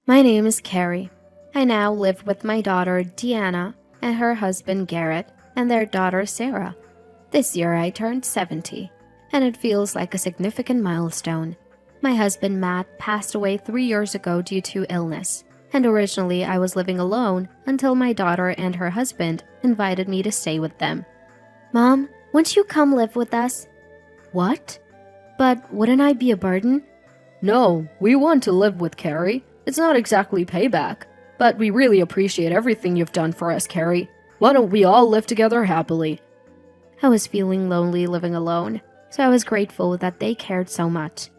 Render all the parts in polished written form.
My name is Carrie. I now live with my daughter Deanna and her husband Garrett and their daughter Sarah. This year I turned 70, and it feels like a significant milestone. My husband Matt passed away 3 years ago due to illness, and originally I was living alone until my daughter and her husband invited me to stay with them. Mom, won't you come live with us? What? But wouldn't I be a burden? No, we want to live with Carrie. It's not exactly payback, but we really appreciate everything you've done for us, Carrie. Why don't we all live together happily? I was feeling lonely living alone, so I was grateful that they cared so much.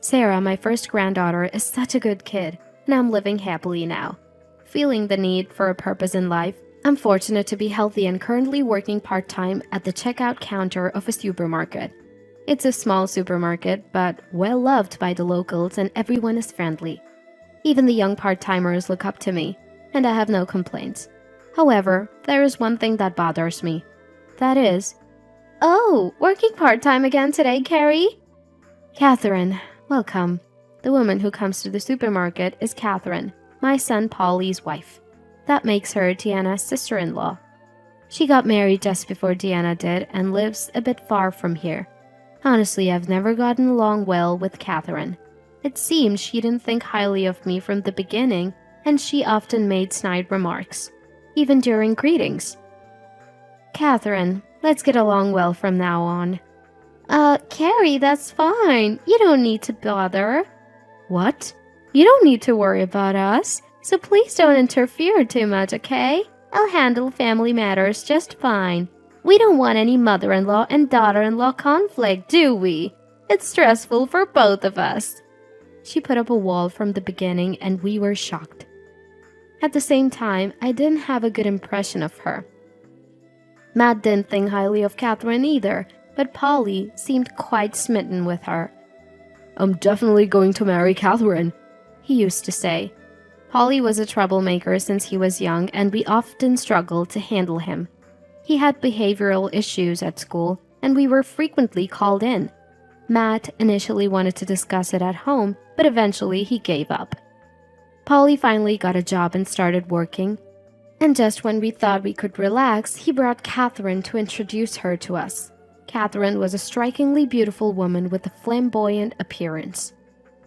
Sarah, my first granddaughter, is such a good kid, and I'm living happily now. Feeling the need for a purpose in life, I'm fortunate to be healthy and currently working part-time at the checkout counter of a supermarket. It's a small supermarket, but well loved by the locals and everyone is friendly. Even the young part-timers look up to me, and I have no complaints. However, there is one thing that bothers me. That is, oh, working part-time again today, Carrie? Catherine, welcome. The woman who comes to the supermarket is Catherine, my son Polly's wife. That makes her Deanna's sister-in-law. She got married just before Deanna did and lives a bit far from here. Honestly, I've never gotten along well with Catherine. It seems she didn't think highly of me from the beginning, and she often made snide remarks, even during greetings. Catherine, let's get along well from now on. Carrie, that's fine. You don't need to bother. What? You don't need to worry about us, so please don't interfere too much, okay? I'll handle family matters just fine. We don't want any mother-in-law and daughter-in-law conflict, do we? It's stressful for both of us. She put up a wall from the beginning and we were shocked. At the same time, I didn't have a good impression of her. Matt didn't think highly of Catherine either, but Polly seemed quite smitten with her. I'm definitely going to marry Catherine, he used to say. Polly was a troublemaker since he was young and we often struggled to handle him. He had behavioral issues at school and we were frequently called in. Matt initially wanted to discuss it at home, but eventually he gave up. Polly finally got a job and started working. And just when we thought we could relax, he brought Catherine to introduce her to us. Catherine was a strikingly beautiful woman with a flamboyant appearance.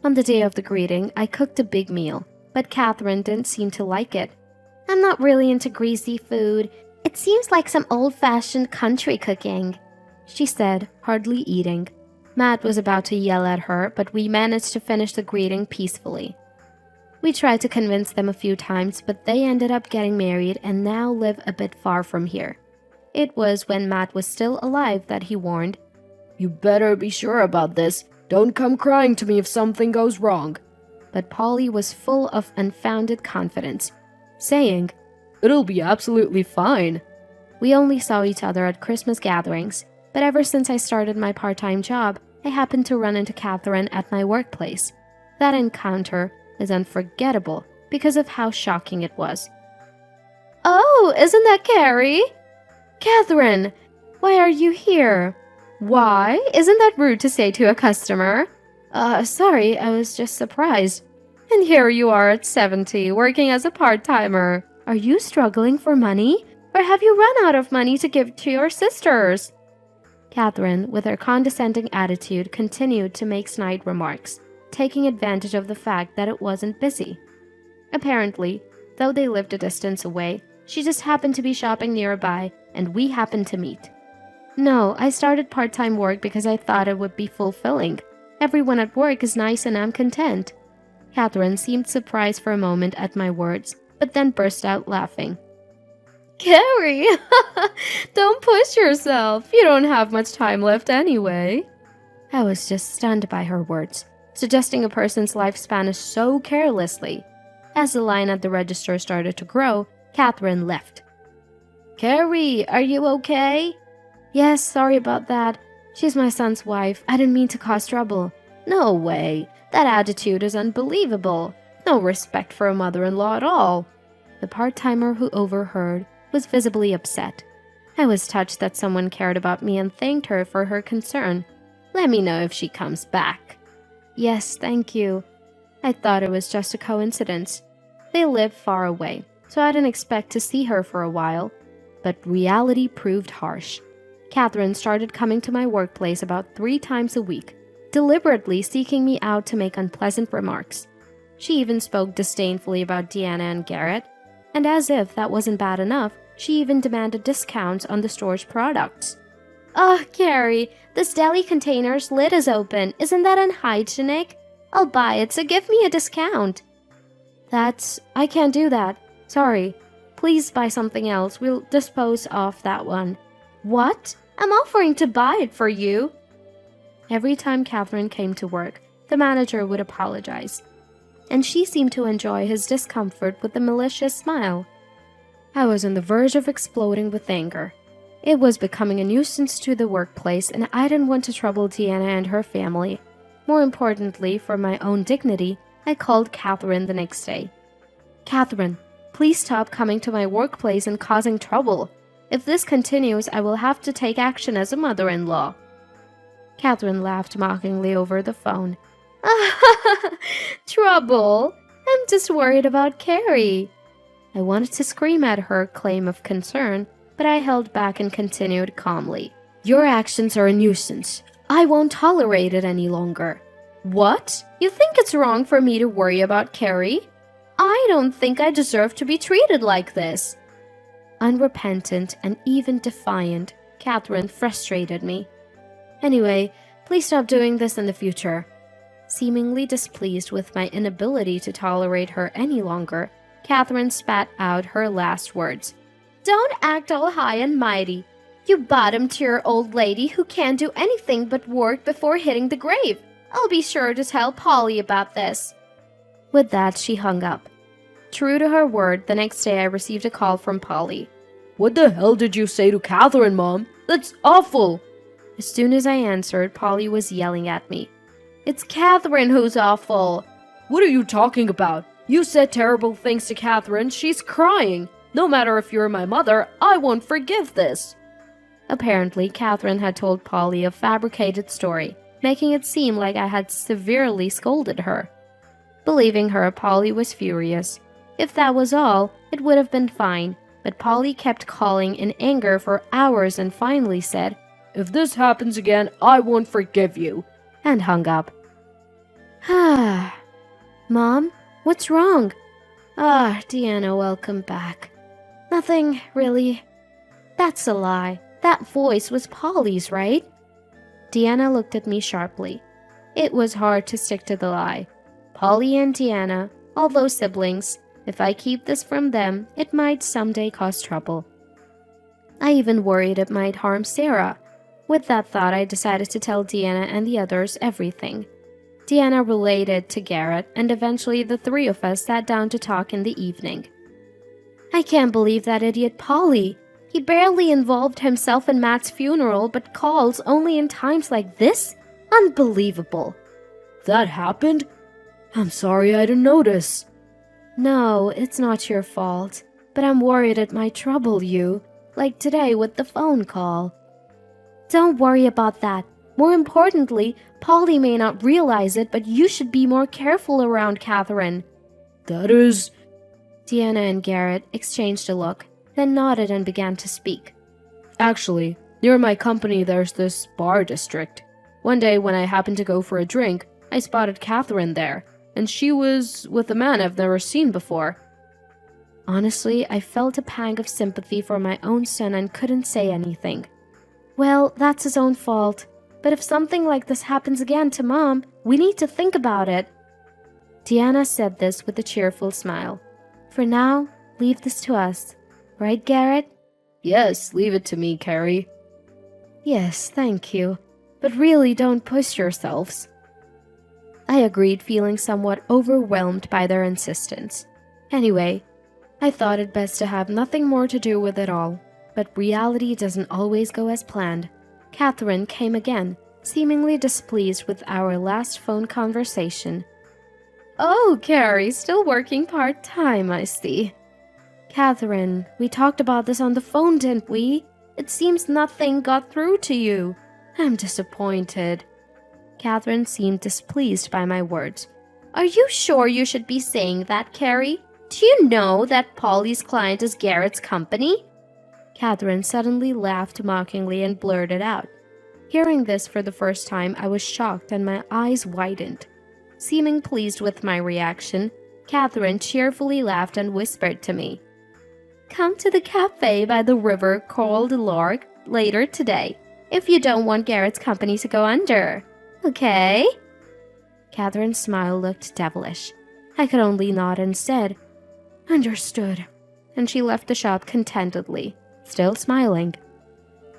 On the day of the greeting, I cooked a big meal, but Catherine didn't seem to like it. I'm not really into greasy food. It seems like some old-fashioned country cooking, she said, hardly eating. Matt was about to yell at her, but we managed to finish the greeting peacefully. We tried to convince them a few times, but they ended up getting married and now live a bit far from here. It was when Matt was still alive that he warned, You better be sure about this. Don't come crying to me if something goes wrong. But Polly was full of unfounded confidence, saying, It'll be absolutely fine. We only saw each other at Christmas gatherings, but ever since I started my part-time job, I happened to run into Catherine at my workplace. That encounter is unforgettable because of how shocking it was. Oh, isn't that Carrie? Catherine, why are you here? Why? Isn't that rude to say to a customer? Sorry, I was just surprised. And here you are at 70, working as a part-timer. Are you struggling for money? Or have you run out of money to give to your sisters? Catherine, with her condescending attitude, continued to make snide remarks, taking advantage of the fact that it wasn't busy. Apparently, though they lived a distance away, she just happened to be shopping nearby, and we happened to meet. No, I started part-time work because I thought it would be fulfilling. Everyone at work is nice and I'm content. Catherine seemed surprised for a moment at my words, but then burst out laughing. Carrie, don't push yourself. You don't have much time left anyway. I was just stunned by her words, suggesting a person's lifespan is so carelessly. As the line at the register started to grow, Catherine left. Carrie, are you okay? Yes, sorry about that. She's my son's wife. I didn't mean to cause trouble. No way. That attitude is unbelievable. No respect for a mother-in-law at all. The part-timer who overheard was visibly upset. I was touched that someone cared about me and thanked her for her concern. Let me know if she comes back. Yes, thank you. I thought it was just a coincidence. They lived far away, so I didn't expect to see her for a while. But reality proved harsh. Catherine started coming to my workplace about 3 times a week, deliberately seeking me out to make unpleasant remarks. She even spoke disdainfully about Deanna and Garrett, and as if that wasn't bad enough, she even demanded discounts on the store's products. "Oh, Carrie, this deli container's lid is open. Isn't that unhygienic? I'll buy it, so give me a discount." I can't do that. Sorry. Please buy something else. We'll dispose of that one." "What? I'm offering to buy it for you." Every time Catherine came to work, the manager would apologize, and she seemed to enjoy his discomfort with a malicious smile. I was on the verge of exploding with anger. It was becoming a nuisance to the workplace, and I didn't want to trouble Deanna and her family. More importantly, for my own dignity, I called Catherine the next day. "Catherine, please stop coming to my workplace and causing trouble. If this continues, I will have to take action as a mother-in-law." Catherine laughed mockingly over the phone. "Trouble? I'm just worried about Carrie." I wanted to scream at her claim of concern, but I held back and continued calmly. "Your actions are a nuisance. I won't tolerate it any longer." "What? You think it's wrong for me to worry about Carrie? I don't think I deserve to be treated like this." Unrepentant and even defiant, Catherine frustrated me. "Anyway, please stop doing this in the future." Seemingly displeased with my inability to tolerate her any longer, Catherine spat out her last words. "Don't act all high and mighty. You bottom-tier old lady who can't do anything but work before hitting the grave. I'll be sure to tell Polly about this." With that, she hung up. True to her word, the next day I received a call from Polly. "What the hell did you say to Catherine, Mom? That's awful!" As soon as I answered, Polly was yelling at me. "It's Catherine who's awful." "What are you talking about? You said terrible things to Catherine. She's crying. No matter if you're my mother, I won't forgive this." Apparently, Catherine had told Polly a fabricated story, making it seem like I had severely scolded her. Believing her, Polly was furious. If that was all, it would have been fine, but Polly kept calling in anger for hours and finally said, "If this happens again, I won't forgive you," and hung up. "Mom, what's wrong?" Deanna, welcome back." "Nothing, really." "That's a lie. That voice was Polly's, right?" Deanna looked at me sharply. It was hard to stick to the lie. Polly and Deanna, although siblings, if I keep this from them, it might someday cause trouble. I even worried it might harm Sarah. With that thought, I decided to tell Deanna and the others everything. Deanna related to Garrett, and eventually the 3 of us sat down to talk in the evening. "I can't believe that idiot Polly. He barely involved himself in Matt's funeral, but calls only in times like this? Unbelievable." "That happened? I'm sorry I didn't notice." "No, it's not your fault, but I'm worried it might trouble you, like today with the phone call." "Don't worry about that. More importantly, Polly may not realize it, but you should be more careful around Catherine." "That is..." Deanna and Garrett exchanged a look, then nodded and began to speak. "Actually, near my company there's this bar district. One day when I happened to go for a drink, I spotted Catherine there, and she was with a man I've never seen before." Honestly, I felt a pang of sympathy for my own son and couldn't say anything. "Well, that's his own fault. But if something like this happens again to Mom, we need to think about it." Deanna said this with a cheerful smile. "For now, leave this to us. Right, Garrett?" "Yes, leave it to me, Carrie." "Yes, thank you. But really don't push yourselves." I agreed, feeling somewhat overwhelmed by their insistence. Anyway, I thought it best to have nothing more to do with it all. But reality doesn't always go as planned. Catherine came again, seemingly displeased with our last phone conversation. "Oh, Carrie, still working part-time, I see." "Catherine, we talked about this on the phone, didn't we? It seems nothing got through to you. I'm disappointed." Catherine seemed displeased by my words. "Are you sure you should be saying that, Carrie? Do you know that Polly's client is Garrett's company? Catherine suddenly laughed mockingly and blurted out. Hearing this for the first time, I was shocked and my eyes widened. Seeming pleased with my reaction, Catherine cheerfully laughed and whispered to me, "Come to the cafe by the river called Lark later today, if you don't want Garrett's company to go under. Okay?" Catherine's smile looked devilish. I could only nod and said, "Understood," and she left the shop contentedly, still smiling.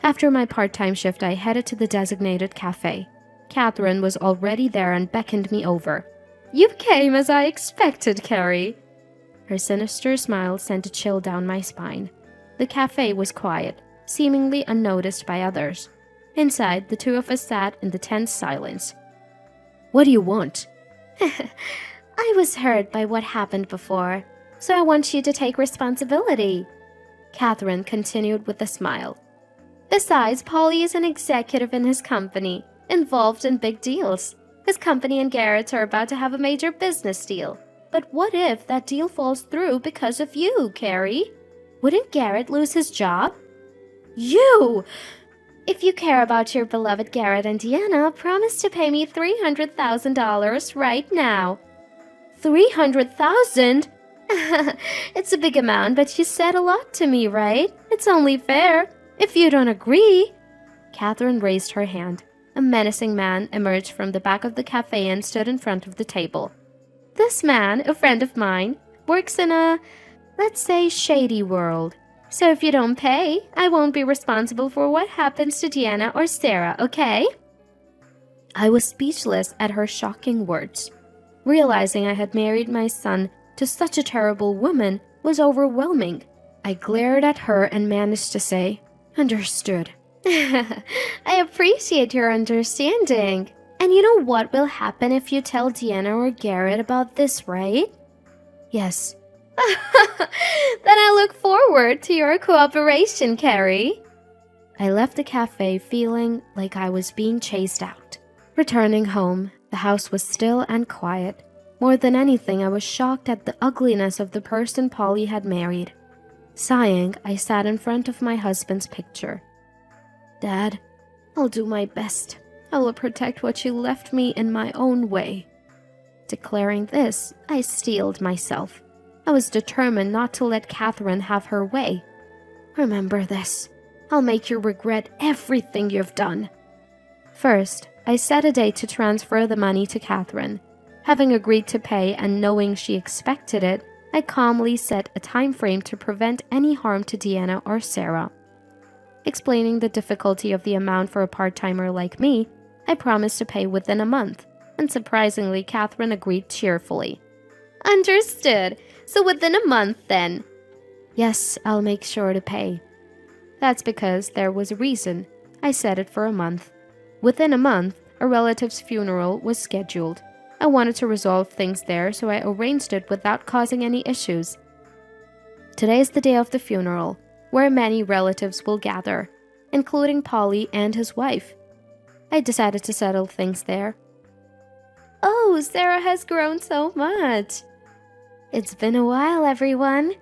After my part-time shift, I headed to the designated cafe. Catherine was already there and beckoned me over. "You came as I expected, Carrie." Her sinister smile sent a chill down my spine. The cafe was quiet, seemingly unnoticed by others. Inside, the two of us sat in the tense silence. "What do you want?" "I was hurt by what happened before, so I want you to take responsibility," Catherine continued with a smile. "Besides, Polly is an executive in his company, involved in big deals. His company and Garrett are about to have a major business deal. But what if that deal falls through because of you, Carrie? Wouldn't Garrett lose his job?" "You! If you care about your beloved Garrett and Deanna, promise to pay me $300,000 right now." "300,000? It's a big amount, but you said a lot to me, right? It's only fair. If you don't agree..." Catherine raised her hand. A menacing man emerged from the back of the cafe and stood in front of the table. "This man, a friend of mine, works in a, let's say, shady world. So if you don't pay, I won't be responsible for what happens to Deanna or Sarah, okay?" I was speechless at her shocking words. Realizing I had married my son to such a terrible woman was overwhelming. I glared at her and managed to say, "Understood." "I appreciate your understanding. And you know what will happen if you tell Deanna or Garrett about this, right?" "Yes." "Then I look forward to your cooperation, Carrie." I left the cafe feeling like I was being chased out. Returning home, the house was still and quiet. More than anything, I was shocked at the ugliness of the person Polly had married. Sighing, I sat in front of my husband's picture. "Dad, I'll do my best. I will protect what you left me in my own way." Declaring this, I steeled myself. I was determined not to let Catherine have her way. "Remember this. I'll make you regret everything you've done." First, I set a date to transfer the money to Catherine. Having agreed to pay and knowing she expected it, I calmly set a time frame to prevent any harm to Deanna or Sarah. Explaining the difficulty of the amount for a part-timer like me, I promised to pay within a month, and surprisingly, Catherine agreed cheerfully. "Understood. So within a month, then?" "Yes, I'll make sure to pay." That's because there was a reason. I set it for a month. Within a month, a relative's funeral was scheduled. I wanted to resolve things there, so I arranged it without causing any issues. Today is the day of the funeral, where many relatives will gather, including Polly and his wife. I decided to settle things there. "Oh, Sarah has grown so much." "It's been a while, everyone."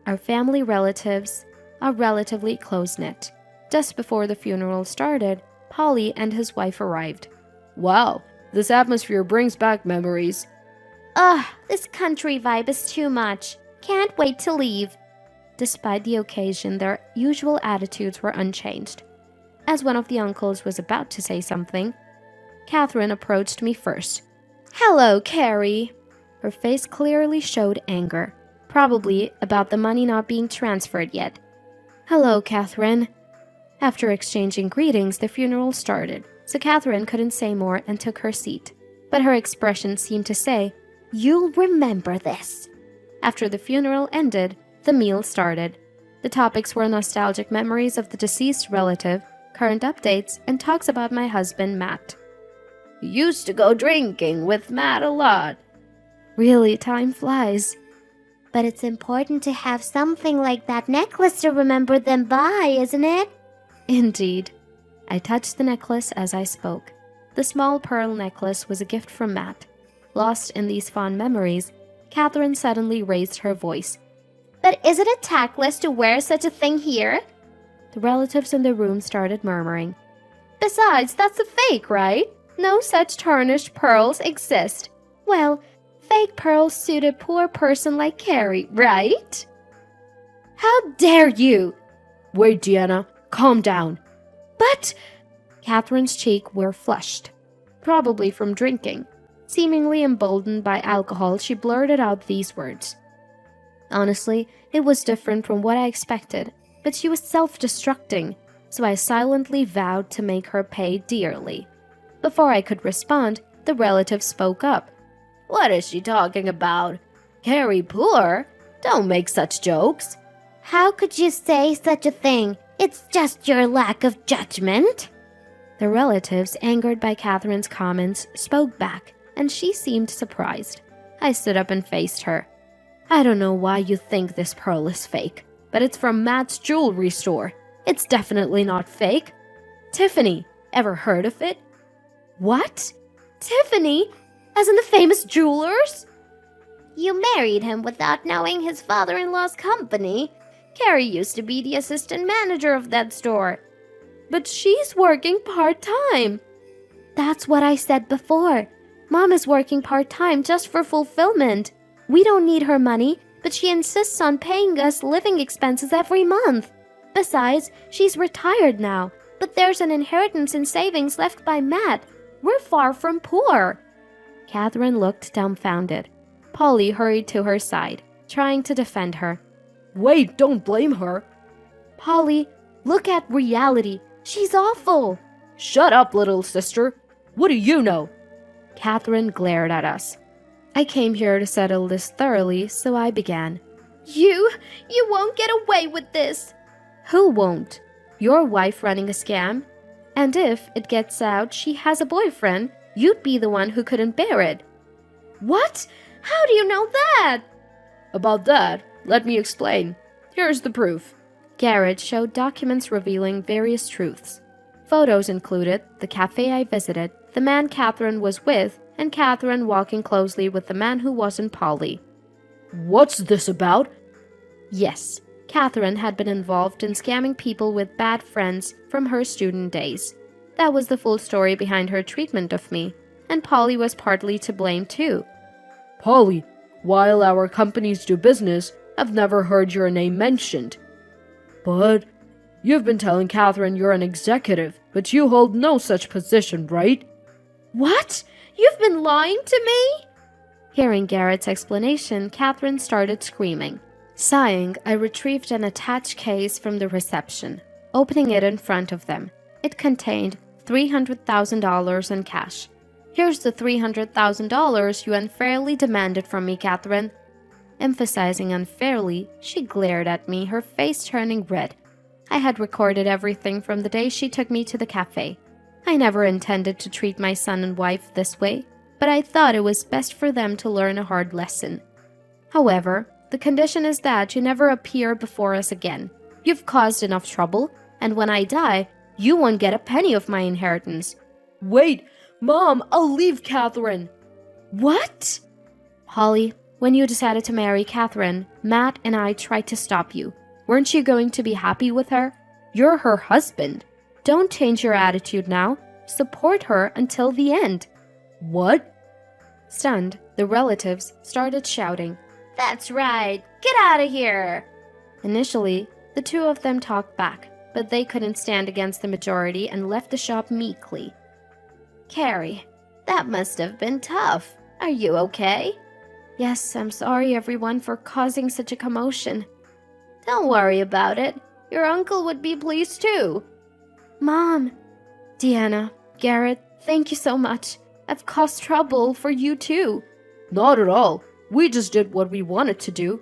Our family relatives are relatively close-knit. Just before the funeral started, Polly and his wife arrived. "Wow, this atmosphere brings back memories." "Ugh, this country vibe is too much. Can't wait to leave." Despite the occasion, their usual attitudes were unchanged. As one of the uncles was about to say something, Catherine approached me first. "Hello, Carrie." Her face clearly showed anger, probably about the money not being transferred yet. "Hello, Catherine." After exchanging greetings, the funeral started, so Catherine couldn't say more and took her seat. But her expression seemed to say, "You'll remember this." After the funeral ended, the meal started. The topics were nostalgic memories of the deceased relative, current updates, and talks about my husband, Matt. "Used to go drinking with Matt a lot." Really, time flies. "But it's important to have something like that necklace to remember them by, isn't it?" Indeed. I touched the necklace as I spoke. The small pearl necklace was a gift from Matt. Lost in these fond memories, Catherine suddenly raised her voice. But is it tactless to wear such a thing here? The relatives in the room started murmuring. Besides, that's a fake, right? No such tarnished pearls exist. Well, fake pearls suit a poor person like Carrie, right? How dare you! Wait, Deanna, calm down. But Catherine's cheeks were flushed, probably from drinking. Seemingly emboldened by alcohol, she blurted out these words. Honestly, it was different from what I expected, but she was self-destructing, so I silently vowed to make her pay dearly. Before I could respond, the relative spoke up. What is she talking about? Carrie poor? Don't make such jokes. How could you say such a thing? It's just your lack of judgment. The relatives, angered by Catherine's comments, spoke back, and she seemed surprised. I stood up and faced her. I don't know why you think this pearl is fake, but it's from Matt's jewelry store. It's definitely not fake. Tiffany, ever heard of it? What? Tiffany? As in the famous jewelers? You married him without knowing his father-in-law's company. Carrie used to be the assistant manager of that store. But she's working part-time. That's what I said before. Mom is working part-time just for fulfillment. We don't need her money, but she insists on paying us living expenses every month. Besides, she's retired now, but there's an inheritance and savings left by Matt. We're far from poor. Catherine looked dumbfounded. Polly hurried to her side, trying to defend her. Wait, don't blame her. Polly, look at reality. She's awful. Shut up, little sister. What do you know? Catherine glared at us. I came here to settle this thoroughly, so I began. You won't get away with this. Who won't? Your wife running a scam? And if it gets out she has a boyfriend, you'd be the one who couldn't bear it. What? How do you know that? About that, let me explain. Here's the proof. Garrett showed documents revealing various truths. Photos included the cafe I visited, the man Catherine was with, and Catherine walking closely with the man who wasn't Polly. What's this about? Yes, Catherine had been involved in scamming people with bad friends from her student days. That was the full story behind her treatment of me, and Polly was partly to blame too. Polly, while our companies do business, I've never heard your name mentioned. But you've been telling Catherine you're an executive, but you hold no such position, right? What? You've been lying to me? Hearing Garrett's explanation, Catherine started screaming. Sighing, I retrieved an attached case from the reception, opening it in front of them. It contained $300,000 in cash. Here's the $300,000 you unfairly demanded from me, Catherine. Emphasizing unfairly, she glared at me, her face turning red. I had recorded everything from the day she took me to the cafe. I never intended to treat my son and wife this way, but I thought it was best for them to learn a hard lesson. However, the condition is that you never appear before us again. You've caused enough trouble, and when I die, you won't get a penny of my inheritance. Wait, Mom, I'll leave Catherine. What? Polly, when you decided to marry Catherine, Matt and I tried to stop you. Weren't you going to be happy with her? You're her husband. Don't change your attitude now. Support her until the end. What? Stunned, the relatives started shouting. That's right. Get out of here. Initially, the two of them talked back, but they couldn't stand against the majority and left the shop meekly. Carrie, that must have been tough. Are you okay? Yes, I'm sorry everyone for causing such a commotion. Don't worry about it. Your uncle would be pleased too. Mom! Deanna, Garrett, thank you so much. I've caused trouble for you too. Not at all. We just did what we wanted to do.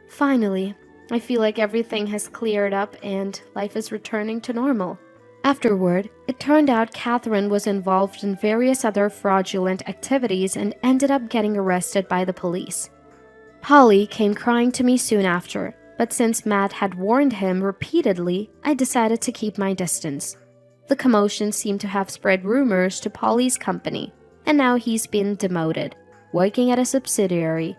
Finally, I feel like everything has cleared up and life is returning to normal. Afterward, it turned out Catherine was involved in various other fraudulent activities and ended up getting arrested by the police. Polly came crying to me soon after, but since Matt had warned him repeatedly, I decided to keep my distance. The commotion seemed to have spread rumors to Polly's company, and now he's been demoted, working at a subsidiary.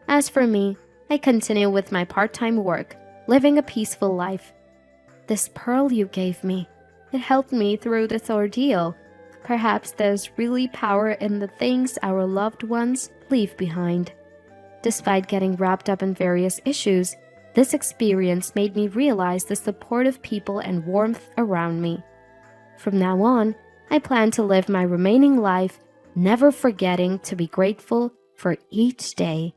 As for me, I continue with my part-time work, living a peaceful life. This pearl you gave me, it helped me through this ordeal. Perhaps there's really power in the things our loved ones leave behind. Despite getting wrapped up in various issues, this experience made me realize the supportive people and warmth around me. From now on, I plan to live my remaining life never forgetting to be grateful for each day.